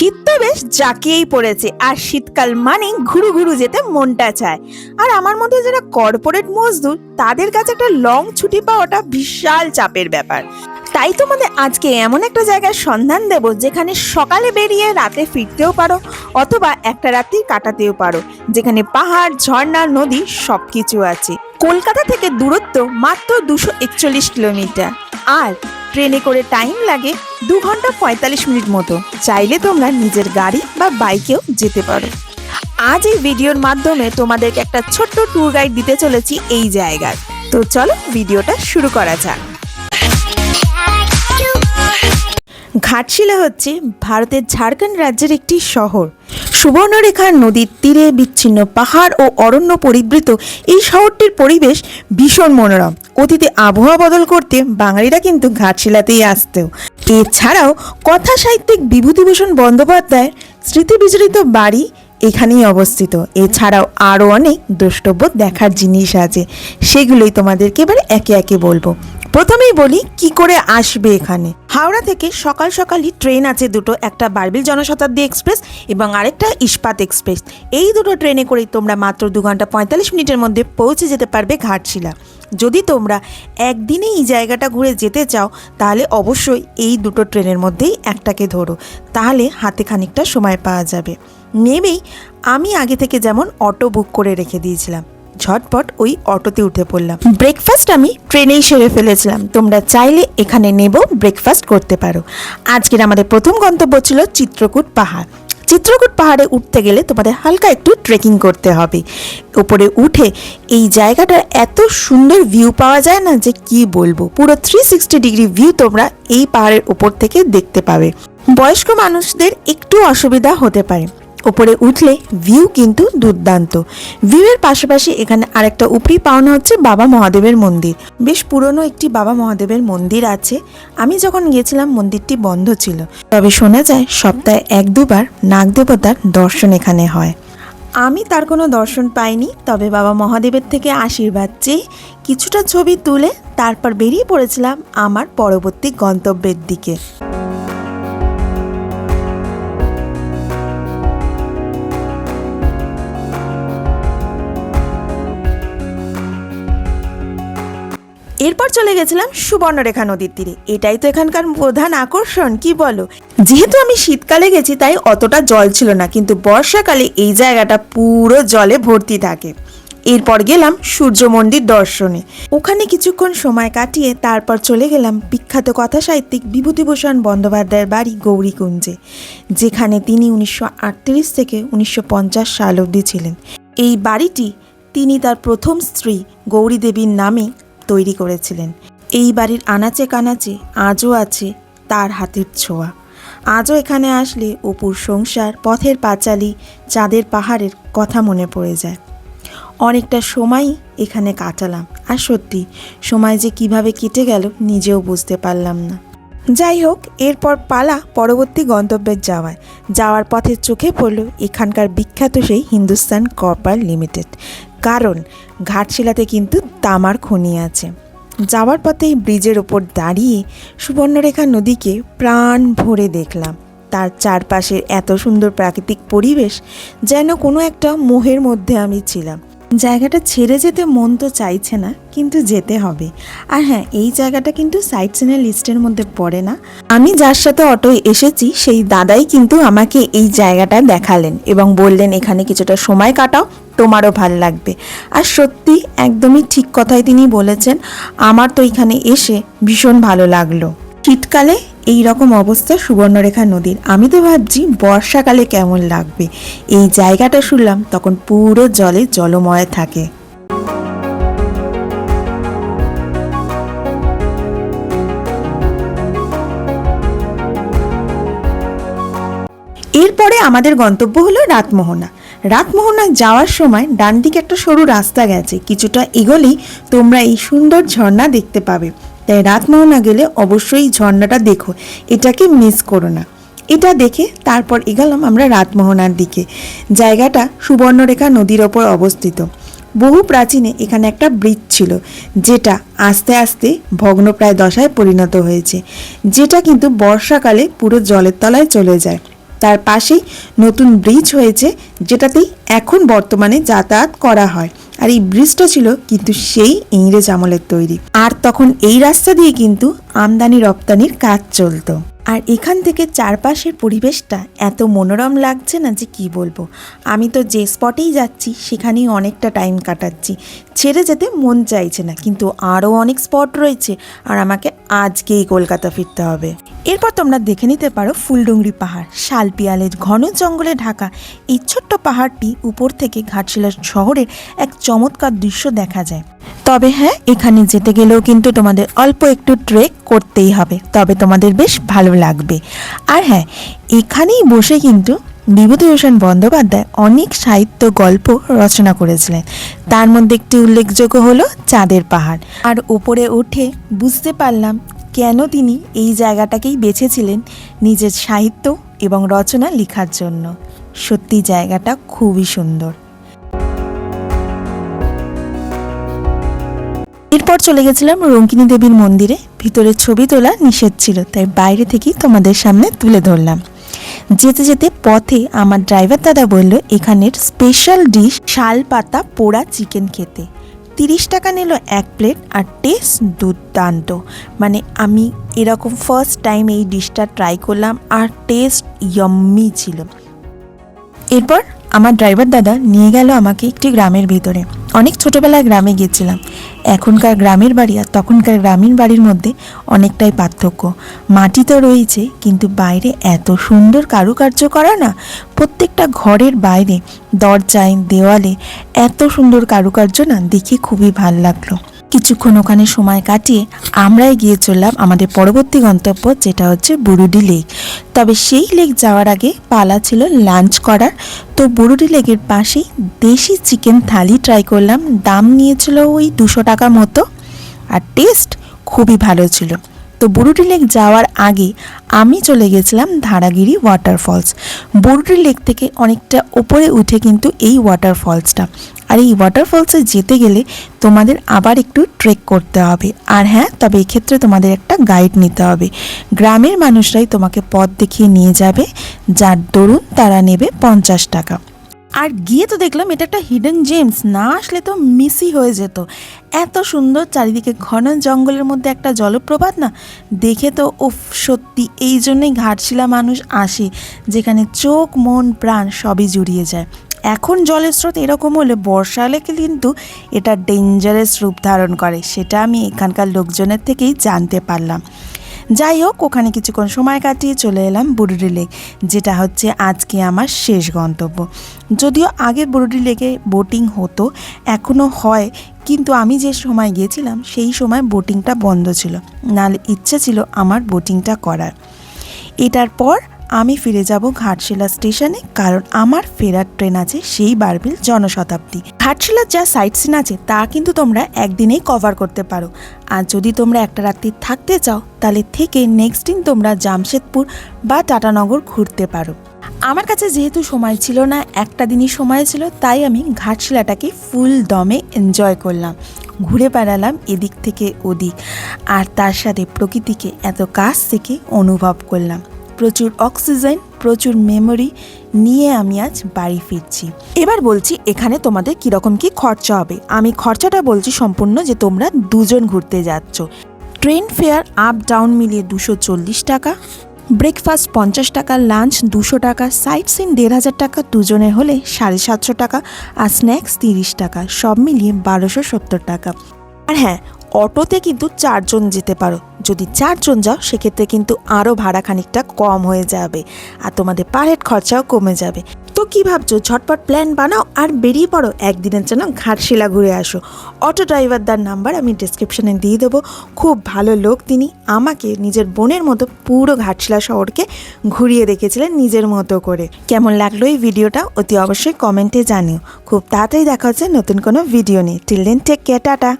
শীত তো বেশ জাঁকিয়েই পড়েছে, আর শীতকাল মানে ঘুরু ঘুরু যেতে মনটা চায়। আর আমার মধ্যে যারা কর্পোরেট মজদুর, তাদের কাছে একটা লং ছুটি পাওয়াটা বিশাল চাপের ব্যাপার। তাই তোমাদের আজকে এমন একটা জায়গার সন্ধান দেব, যেখানে সকালে বেরিয়ে রাতে ফিরতেও পারো, অথবা একটা রাত্রি কাটাতেও পারো, যেখানে পাহাড়, ঝর্ণা, নদী সবকিছু আছে। কলকাতা থেকে দূরত্ব মাত্র 241 কিলোমিটার, আর ট্রেনে করে টাইম লাগে 2 ঘন্টা 45 মিনিট মতো। চাইলে তোমরা নিজের গাড়ি বা বাইকেও যেতে পারো। আজ এই ভিডিওর মাধ্যমে তোমাদেরকে একটা ছোট্ট ট্যুর গাইড দিতে চলেছি এই জায়গার। তো চলো ভিডিওটা শুরু করা যাক। ঘাটশিলা হচ্ছে ভারতের ঝাড়খণ্ড রাজ্যের একটি শহর। সুবর্ণরেখা নদীর তীরে বিচ্ছিন্ন পাহাড় ও অরণ্য পরিবৃত এই শহরটির পরিবেশ ভীষণ মনোরম। অতীতে আবহাওয়া বদল করতে বাঙালিরা কিন্তু ঘাটশিলাতেই আসতেও। এছাড়াও কথা সাহিত্যিক বিভূতিভূষণ বন্দ্যোপাধ্যায়ের স্মৃতি বিজড়িত বাড়ি এখানেই অবস্থিত। এছাড়াও আরও অনেক দ্রষ্টব্য দেখার জিনিস আছে, সেগুলোই তোমাদেরকে এবারে একে একে বলবো। প্রথমেই বলি কি করে আসবে এখানে। হাওড়া থেকে সকাল সকালই ট্রেন আছে দুটো, একটা বারবিল জনশতাব্দী এক্সপ্রেস এবং আরেকটা ইস্পাত এক্সপ্রেস। এই দুটো ট্রেনে করেই তোমরা মাত্র 2 ঘন্টা 45 মিনিটের মধ্যে পৌঁছে যেতে পারবে ঘাটশিলা। যদি তোমরা একদিনে এই জায়গাটা ঘুরে যেতে চাও, তাহলে অবশ্যই এই দুটো ট্রেনের মধ্যেই একটাকে ধরো, তাহলে হাতে খানিকটা সময় পাওয়া যাবে। নেবেই আমি আগে থেকে যেমন অটো বুক করে রেখে দিয়েছিলাম, ঝটপট ওই অটোতে উঠে পড়লাম। ব্রেকফাস্ট আমি ট্রেনেই সেরে ফেলেছিলাম, তোমরা চাইলে এখানে নেবেও ব্রেকফাস্ট করতে পারো। আজকের আমাদের প্রথম গন্তব্য ছিল চিত্রকূট পাহাড়। চিত্রকূট পাহাড়ে উঠতে গেলে তোমাদের হালকা একটু ট্রেকিং করতে হবে। উপরে উঠে এই জায়গাটার এত সুন্দর ভিউ পাওয়া যায় না যে কি বলবো। পুরো 360 ডিগ্রি ভিউ তোমরা এই পাহাড়ের উপর থেকে দেখতে পাবে। বয়স্ক মানুষদের একটু অসুবিধা হতে পারে। উপরে উঠলে ভিউ কিন্তু দুর্দান্ত। ভিউয়ের পাশাপাশি এখানে আরেকটা উপরি পাওনা হচ্ছে বাবা মহাদেবের মন্দির। বেশ পুরনো একটি বাবা মহাদেবের মন্দির আছে। আমি যখন গিয়েছিলাম মন্দিরটি বন্ধ ছিল, তবে শোনা যায় সপ্তাহে 1-2 বার নাগ দেবতার দর্শন এখানে হয়। আমি তার কোনো দর্শন পাইনি, তবে বাবা মহাদেবের থেকে আশীর্বাদ চেয়ে কিছুটা ছবি তুলে তারপর বেরিয়ে পড়েছিলাম আমার পরবর্তী গন্তব্যের দিকে। এরপর চলে গেছিলাম সুবর্ণরেখা নদীর তীরে। এটাই তো এখানকার প্রধান আকর্ষণ, কি বলো? যেহেতু আমি শীতকালে গেছি তাই অতটা জল ছিল না, কিন্তু বর্ষাকালে এই জায়গাটা পুরো জলে ভর্তি থাকে। এরপর গেলাম সূর্য মন্দির দর্শনে। ওখানে কিছুক্ষণ সময় কাটিয়ে তারপর চলে গেলাম বিখ্যাত কথা সাহিত্যিক বিভূতিভূষণ বন্দ্যোপাধ্যায়ের বাড়ি গৌরীকুঞ্জে, যেখানে তিনি 1938 থেকে 1950 সাল অবধি ছিলেন। এই বাড়িটি তিনি তার প্রথম স্ত্রী গৌরী দেবীর নামে তৈরি করেছিলেন। এই বাড়ির আনাচে কানাচে আজও আছে তার হাতের ছোঁয়া। আজও এখানে আসলে অপুর সংসার, পথের পাঁচালী, চাঁদের পাহাড়ের কথা মনে পড়ে যায়। অনেকটা সময় এখানে কাটালাম, আর সত্যি সময় যে কিভাবে কেটে গেল নিজেও বুঝতে পারলাম না। যাই হোক, এরপর পালা পরবর্তী গন্তব্যের যাওয়ার পথে চোখে পড়ল এখানকার বিখ্যাত সেই হিন্দুস্তান কপার লিমিটেড। কারণ ঘাটশিলাতে কিন্তু তামার খনি আছে। যাওয়ার পথে ব্রিজের ওপর দাঁড়িয়ে সুবর্ণরেখা নদীকে প্রাণ ভরে দেখলাম। তার চারপাশের এত সুন্দর প্রাকৃতিক পরিবেশ, যেন কোনো একটা মোহের মধ্যে আমি ছিলাম। জায়গাটা ছেড়ে যেতে মন তো চাইছে না, কিন্তু যেতে হবে। আর হ্যাঁ, এই জায়গাটা কিন্তু সাইট সিনের লিস্টের মধ্যে পড়ে না। আমি যার সাথে অটোয় এসেছি সেই দাদাই কিন্তু আমাকে এই জায়গাটা দেখালেন এবং বললেন এখানে কিছুটা সময় কাটাও, তোমারও ভাল লাগবে। আর সত্যি একদমই ঠিক কথাই তিনি বলেছেন। আমার তো এখানে এসে ভীষণ ভালো লাগলো। শীতকালে এই রকম অবস্থা সুবর্ণরেখা নদীর, আমি তো ভাবছি বর্ষাকালে কেমন লাগবে। এই জায়গাটা শুনলাম তখন পুরো জলে জলময় থাকে। এরপরে আমাদের গন্তব্য হলো রাতমোহনা। রাতমোহনা যাওয়ার সময় ডান দিকে একটা সরু রাস্তা গেছে, কিছুটা এগোলেই তোমরা এই সুন্দর ঝর্ণা দেখতে পাবে। তাই রাতমোহনা গেলে অবশ্যই ঝর্ণাটা দেখো, এটাকে মিস করো না। এটা দেখে তারপর এগোলাম আমরা রাতমোহনার দিকে। জায়গাটা সুবর্ণরেখা নদীর ওপর অবস্থিত। বহু প্রাচীনে এখানে একটা ব্রিজ ছিল, যেটা আস্তে আস্তে ভগ্নপ্রায় দশায় পরিণত হয়েছে, যেটা কিন্তু বর্ষাকালে পুরো জলের তলায় চলে যায়। তার পাশেই নতুন ব্রিজ হয়েছে, যেটাতেই এখন বর্তমানে যাতায়াত করা হয়। আর এই ব্রিজটা ছিল কিন্তু সেই ইংরেজ আমলের তৈরি। আর তখন এই রাস্তা দিয়ে কিন্তু আমদানি রপ্তানির কাজ চলতো। আর এখান থেকে চারপাশের পরিবেশটা এত মনোরম লাগছে না যে কি বলবো। আমি তো যে স্পটেই যাচ্ছি সেখানেই অনেকটা টাইম কাটাচ্ছি, ছেড়ে যেতে মন চাইছে না। কিন্তু আরও অনেক স্পট রয়েছে আর আমাকে আজকেই কলকাতা ফিরতে হবে। এরপর তোমরা দেখে নিতে পারো ফুলডুংরি পাহাড়, শালপিয়ালের ঘন জঙ্গলে ঢাকা এই ছোট্ট পাহাড়টি উপর থেকে ঘাটশিলা শহরের এক চমৎকার দৃশ্য দেখা যায়। তবে হ্যাঁ, এখানে যেতে গেলেও কিন্তু তোমাদের অল্প একটু ট্রেক করতেই হবে, তবে তোমাদের বেশ ভালো লাগবে। আর হ্যাঁ, এখানেই বসে কিন্তু বিভূতিভূষণ বন্দ্যোপাধ্যায় অনেক সাহিত্য গল্প রচনা করেছিলেন। তার মধ্যে একটি উল্লেখযোগ্য হলো চাঁদের পাহাড়। আর উপরে উঠে বুঝতে পারলাম কেন তিনি এই জায়গাটাকেই বেছেছিলেন নিজের সাহিত্য এবং রচনা লেখার জন্য। সত্যি জায়গাটা খুবই সুন্দর। এরপর চলে গেছিলাম রঙ্কিনী দেবীর মন্দিরে। ভিতরে ছবি তোলা নিষেধ ছিল, তাই বাইরে থেকেই তোমাদের সামনে তুলে ধরলাম। যেতে যেতে পথে আমার ড্রাইভার দাদা বলল এখানের স্পেশাল ডিশ শাল পাতা পোড়া চিকেন খেতে। 30 টাকা নিল এক প্লেট, আর টেস্ট দুর্দান্ত। মানে আমি এরকম ফার্স্ট টাইম এই ডিশটা ট্রাই করলাম, আর টেস্ট ইয়াম্মি ছিল। এরপর আমার ড্রাইভার দাদা নিয়ে গেল আমাকে একটি গ্রামের ভিতরে। অনেক ছোটোবেলায় গ্রামে গিয়েছিলাম। এখনকার গ্রামের বাড়ি আর তখনকার গ্রামীণ বাড়ির মধ্যে অনেকটাই পার্থক্য। মাটি তো রয়েছে, কিন্তু বাইরে এত সুন্দর কারুকার্য করা না। প্রত্যেকটা ঘরের বাইরে দরজায় দেওয়ালে এত সুন্দর কারুকার্য না, দেখে খুবই ভালো লাগলো। কিছুক্ষণ ওখানে সময় কাটিয়ে আমরাই গিয়ে চললাম আমাদের পরবর্তী গন্তব্য, যেটা হচ্ছে বুরুডি লেক। তবে সেই লেক যাওয়ার আগে পালা ছিল লাঞ্চ করার। তো বুরুডি লেকের পাশেই দেশি চিকেন থালি ট্রাই করলাম। দাম নিয়েছিল ওই 200 টাকা মতো, আর টেস্ট খুবই ভালো ছিল। তো বুরুডি লেক যাওয়ার আগে আমি চলে গেছিলাম ধারাগিরি ওয়াটারফলস। বুরুডি লেক থেকে অনেকটা ওপরে উঠে কিন্তু এই ওয়াটারফলসটা। আর এই ওয়াটারফলসে যেতে গেলে তোমাদের আবার একটু ট্রেক করতে হবে। আর হ্যাঁ, তবে এক্ষেত্রে তোমাদের একটা গাইড নিতে হবে। গ্রামের মানুষরাই তোমাকে পথ দেখিয়ে নিয়ে যাবে, যার দরুন তারা নেবে 50 টাকা। আর গিয়ে তো দেখলাম এটা একটা হিডেন জেমস, না আসলে তো মিসই হয়ে যেত। এত সুন্দর, চারিদিকে ঘন জঙ্গলের মধ্যে একটা জলপ্রপাত না, দেখে তো উফ, সত্যি এই জন্যই ঘাটশিলা মানুষ আসে, যেখানে চোখ মন প্রাণ সবই জুড়িয়ে যায়। এখন জলের স্রোত এরকম হলে বর্ষাকালে কিন্তু এটা ডেঞ্জারাস রূপ ধারণ করে, সেটা আমি এখানকার লোকজনের থেকেই জানতে পারলাম। যাই হোক, ওখানে কিছুক্ষণ সময় কাটিয়ে চলে এলাম বুরুডি লেক, যেটা হচ্ছে আজকে আমার শেষ গন্তব্য। যদিও আগে বুরুডি লেকে বোটিং হতো, এখনও হয়, কিন্তু আমি যে সময় গিয়েছিলাম সেই সময় বোটিংটা বন্ধ ছিল, নাহলে ইচ্ছে ছিল আমার বোটিংটা করার। এটার পর আমি ফিরে যাব ঘাটশিলা স্টেশনে, কারণ আমার ফেরার ট্রেন আছে সেই বারবিল জনশতাব্দী। ঘাটশিলার যা সাইট সিন আছে তা কিন্তু তোমরা একদিনেই কভার করতে পারো। আর যদি তোমরা একটা রাত্রি থাকতে চাও, তাহলে থেকে নেক্সট দিন তোমরা জামশেদপুর বা টাটানগর ঘুরতে পারো। আমার কাছে যেহেতু সময় ছিল না, একটা দিনই সময় ছিল, তাই আমি ঘাটশিলাটাকে ফুল দমে এনজয় করলাম। ঘুরে বেড়ালাম এদিক থেকে ওদিক, আর তার সাথে প্রকৃতিকে এত কাছ থেকে অনুভব করলাম। প্রচুর অক্সিজেন, প্রচুর মেমোরি নিয়ে আমি আজ বাড়ি ফিরছি। এবার বলছি এখানে তোমাদের কীরকম কী খরচা হবে। আমি খরচাটা বলছি সম্পূর্ণ, যে তোমরা দুজন ঘুরতে যাচ্ছ। ট্রেন ফেয়ার আপ ডাউন মিলিয়ে 240 টাকা, ব্রেকফাস্ট 50 টাকা, লাঞ্চ 200 টাকা, সাইট সিন 1500 টাকা, দুজনের হলে 750 টাকা, আর স্ন্যাক্স 30 টাকা, সব মিলিয়ে 1270 টাকা। আর হ্যাঁ, অটোতে কিন্তু 4 জন যেতে পারো। যদি 4 জন যাও সেক্ষেত্রে কিন্তু আরও ভাড়া খানিকটা কম হয়ে যাবে, আর তোমাদের পার হেড খরচাও কমে যাবে। তো কি ভাবছো, ঝটপট প্ল্যান বানাও আর বেরিয়ে পড়ো একদিনের জন্য ঘাটশিলা ঘুরে আসো। অটো ড্রাইভারদার নাম্বার আমি ডিসক্রিপশনে দিয়ে দেবো। খুব ভালো লোক তিনি, আমাকে নিজের বোনের মতো পুরো ঘাটশিলা শহরকে ঘুরিয়ে রেখেছিলেন নিজের মতো করে। কেমন লাগলো এই ভিডিওটা অতি অবশ্যই কমেন্টে জানিও। খুব তাড়াতাড়ি দেখা হচ্ছে নতুন কোনো ভিডিও নিয়ে। Till then take care, tata.